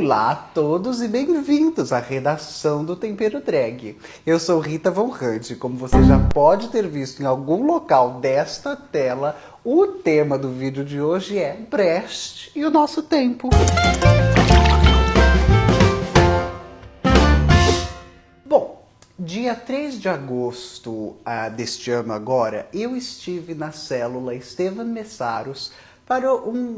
Olá a todos e bem-vindos à redação do Tempero Drag. Eu sou Rita Von Hunt. Como você já pode ter visto em algum local desta tela, o tema do vídeo de hoje é Brecht e o nosso tempo. Bom, dia 3 de agosto deste ano agora, eu estive na célula Estevam Messaros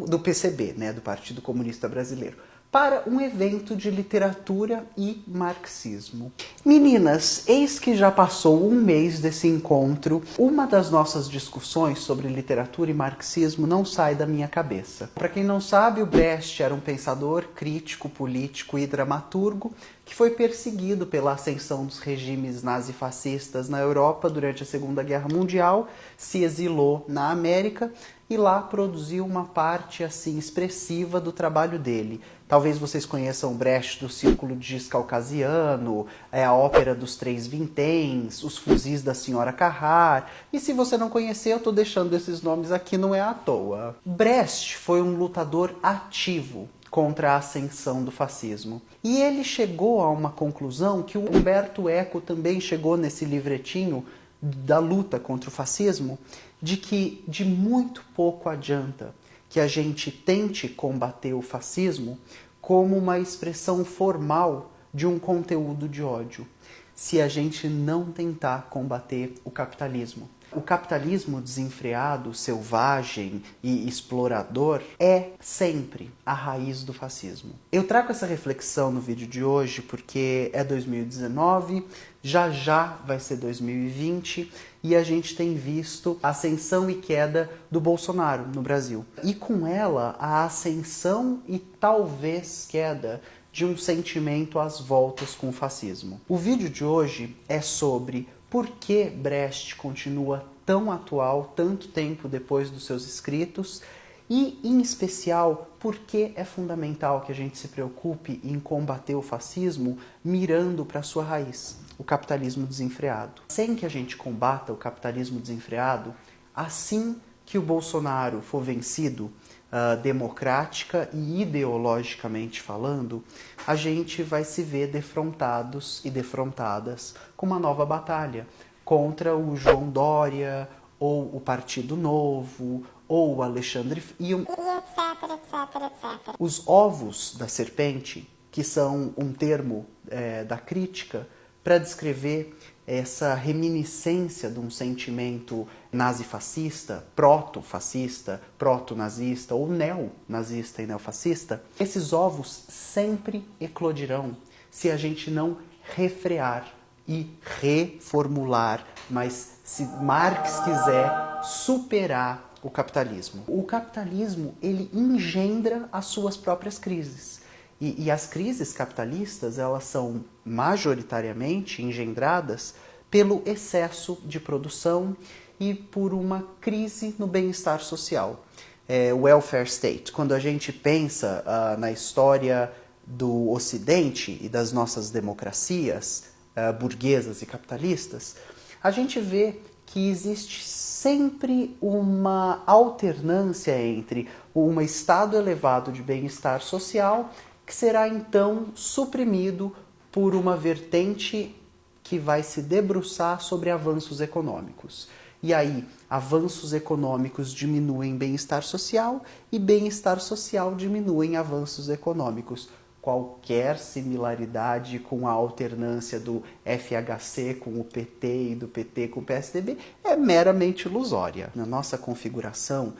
do PCB, do Partido Comunista Brasileiro, para um evento de literatura e marxismo. Meninas, eis que já passou um mês desse encontro. Uma das nossas discussões sobre literatura e marxismo não sai da minha cabeça. Para quem não sabe, o Brecht era um pensador, crítico, político e dramaturgo que foi perseguido pela ascensão dos regimes nazifascistas na Europa durante a Segunda Guerra Mundial, se exilou na América e lá produziu uma parte assim expressiva do trabalho dele. Talvez vocês conheçam Brecht do Círculo de Giz Caucasiano, a Ópera dos Três Vinténs, Os Fuzis da Senhora Carrár. E se você não conhecer, eu estou deixando esses nomes aqui, não é à toa. Brecht foi um lutador ativo contra a ascensão do fascismo. E ele chegou a uma conclusão que o Umberto Eco também chegou nesse livretinho da luta contra o fascismo, de que de muito pouco adianta que a gente tente combater o fascismo como uma expressão formal de um conteúdo de ódio, se a gente não tentar combater o capitalismo. O capitalismo desenfreado, selvagem e explorador é sempre a raiz do fascismo. Eu trago essa reflexão no vídeo de hoje porque é 2019, já vai ser 2020 e a gente tem visto a ascensão e queda do Bolsonaro no Brasil. E com ela, a ascensão e talvez queda de um sentimento às voltas com o fascismo. O vídeo de hoje é sobre por que Brecht continua tão atual, tanto tempo depois dos seus escritos, e, em especial, por que é fundamental que a gente se preocupe em combater o fascismo mirando para sua raiz, o capitalismo desenfreado. Sem que a gente combata o capitalismo desenfreado, assim que o Bolsonaro for vencido, democrática e ideologicamente falando, a gente vai se ver defrontados e defrontadas com uma nova batalha contra o João Dória, ou o Partido Novo, ou o Alexandre e etc. Os ovos da serpente, que são um termo da crítica para descrever essa reminiscência de um sentimento nazifascista, proto-fascista, proto-nazista ou neonazista e neofascista, esses ovos sempre eclodirão se a gente não refrear e reformular, mas se Marx quiser superar o capitalismo. O capitalismo, ele engendra as suas próprias crises. E as crises capitalistas, elas são majoritariamente engendradas pelo excesso de produção e por uma crise no bem-estar social. O welfare state. Quando a gente pensa na história do Ocidente e das nossas democracias burguesas e capitalistas, a gente vê que existe sempre uma alternância entre um estado elevado de bem-estar social que será então suprimido por uma vertente que vai se debruçar sobre avanços econômicos. E aí, avanços econômicos diminuem bem-estar social e bem-estar social diminuem avanços econômicos. Qualquer similaridade com a alternância do FHC com o PT e do PT com o PSDB é meramente ilusória. Na nossa configuração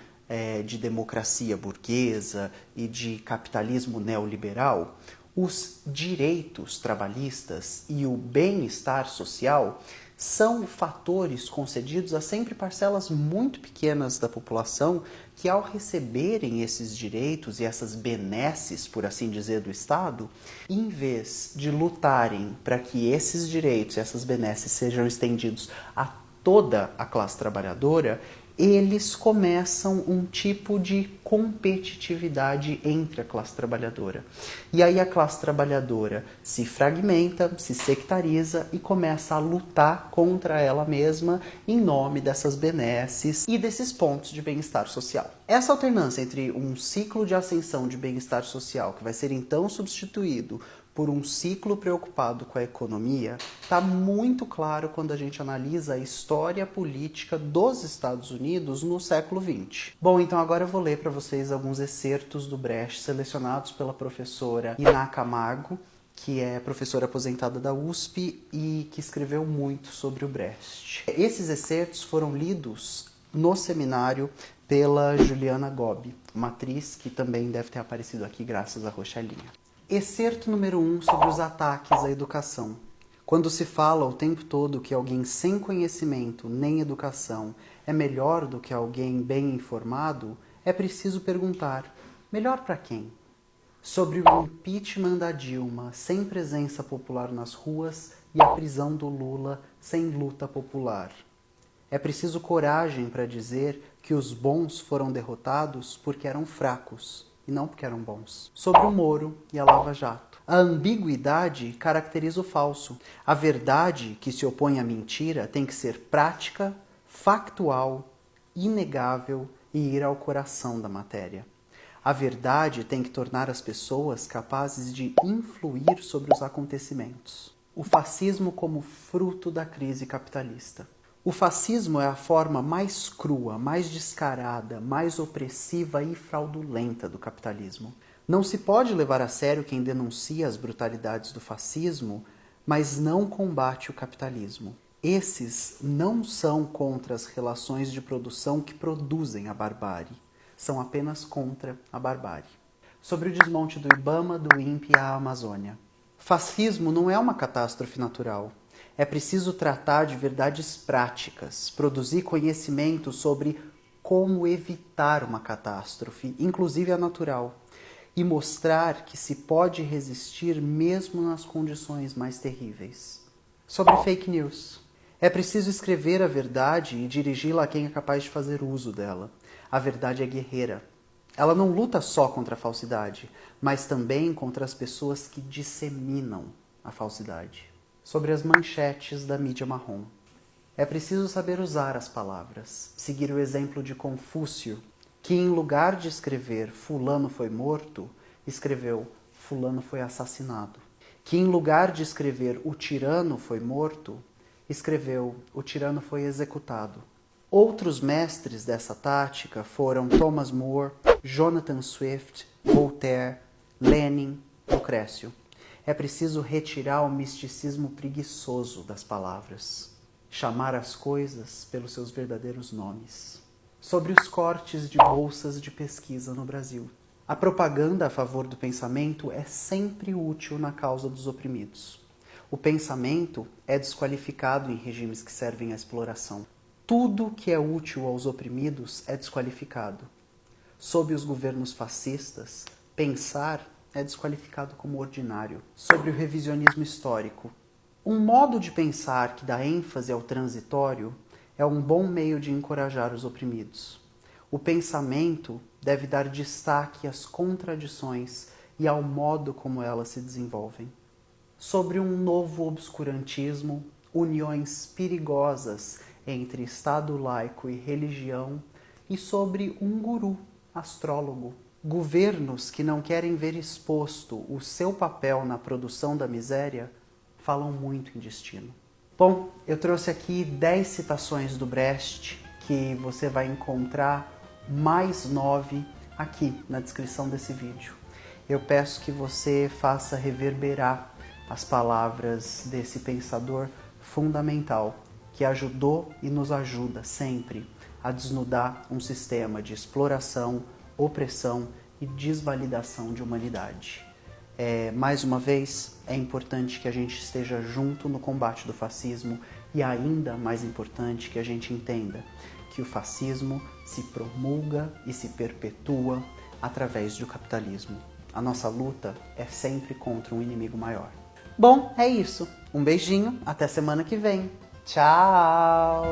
de democracia burguesa e de capitalismo neoliberal, os direitos trabalhistas e o bem-estar social são fatores concedidos a sempre parcelas muito pequenas da população que, ao receberem esses direitos e essas benesses, por assim dizer, do Estado, em vez de lutarem para que esses direitos e essas benesses sejam estendidos a toda a classe trabalhadora, eles começam um tipo de competitividade entre a classe trabalhadora. E aí a classe trabalhadora se fragmenta, se sectariza e começa a lutar contra ela mesma em nome dessas benesses e desses pontos de bem-estar social. Essa alternância entre um ciclo de ascensão de bem-estar social, que vai ser então substituído por um ciclo preocupado com a economia, está muito claro quando a gente analisa a história política dos Estados Unidos no século XX. Bom, então agora eu vou ler para vocês alguns excertos do Brecht selecionados pela professora Iná Camargo, que é professora aposentada da USP e que escreveu muito sobre o Brecht. Esses excertos foram lidos no seminário pela Juliana Gobi, uma atriz que também deve ter aparecido aqui graças a Rochalinha. Excerto número 1 sobre os ataques à educação. Quando se fala o tempo todo que alguém sem conhecimento nem educação é melhor do que alguém bem informado, é preciso perguntar, melhor para quem? Sobre o impeachment da Dilma sem presença popular nas ruas e a prisão do Lula sem luta popular. É preciso coragem para dizer que os bons foram derrotados porque eram fracos e não porque eram bons. Sobre o Moro e a Lava Jato. A ambiguidade caracteriza o falso. A verdade que se opõe à mentira tem que ser prática, factual, inegável e ir ao coração da matéria. A verdade tem que tornar as pessoas capazes de influir sobre os acontecimentos. O fascismo como fruto da crise capitalista. O fascismo é a forma mais crua, mais descarada, mais opressiva e fraudulenta do capitalismo. Não se pode levar a sério quem denuncia as brutalidades do fascismo, mas não combate o capitalismo. Esses não são contra as relações de produção que produzem a barbárie, são apenas contra a barbárie. Sobre o desmonte do IBAMA, do INPE e a Amazônia. Fascismo não é uma catástrofe natural. É preciso tratar de verdades práticas, produzir conhecimento sobre como evitar uma catástrofe, inclusive a natural, e mostrar que se pode resistir mesmo nas condições mais terríveis. Sobre fake news. É preciso escrever a verdade e dirigi-la a quem é capaz de fazer uso dela. A verdade é guerreira. Ela não luta só contra a falsidade, mas também contra as pessoas que disseminam a falsidade. Sobre as manchetes da mídia marrom. É preciso saber usar as palavras, seguir o exemplo de Confúcio, que em lugar de escrever fulano foi morto, escreveu fulano foi assassinado. Que em lugar de escrever o tirano foi morto, escreveu o tirano foi executado. Outros mestres dessa tática foram Thomas More, Jonathan Swift, Voltaire, Lenin, Lucrécio. É preciso retirar o misticismo preguiçoso das palavras, chamar as coisas pelos seus verdadeiros nomes. Sobre os cortes de bolsas de pesquisa no Brasil. A propaganda a favor do pensamento é sempre útil na causa dos oprimidos. O pensamento é desqualificado em regimes que servem à exploração. Tudo que é útil aos oprimidos é desqualificado. Sob os governos fascistas, pensar é desqualificado como ordinário. Sobre o revisionismo histórico. Um modo de pensar que dá ênfase ao transitório é um bom meio de encorajar os oprimidos. O pensamento deve dar destaque às contradições e ao modo como elas se desenvolvem. Sobre um novo obscurantismo, uniões perigosas entre Estado laico e religião, e sobre um guru, astrólogo. Governos que não querem ver exposto o seu papel na produção da miséria falam muito em destino. Bom, eu trouxe aqui 10 citações do Brecht, que você vai encontrar mais 9 aqui na descrição desse vídeo. Eu peço que você faça reverberar as palavras desse pensador fundamental, que ajudou e nos ajuda sempre a desnudar um sistema de exploração, opressão e desvalidação de humanidade. Mais uma vez, é importante que a gente esteja junto no combate do fascismo e ainda mais importante que a gente entenda que o fascismo se promulga e se perpetua através do capitalismo. A nossa luta é sempre contra um inimigo maior. Bom, é isso. Um beijinho, até semana que vem. Tchau!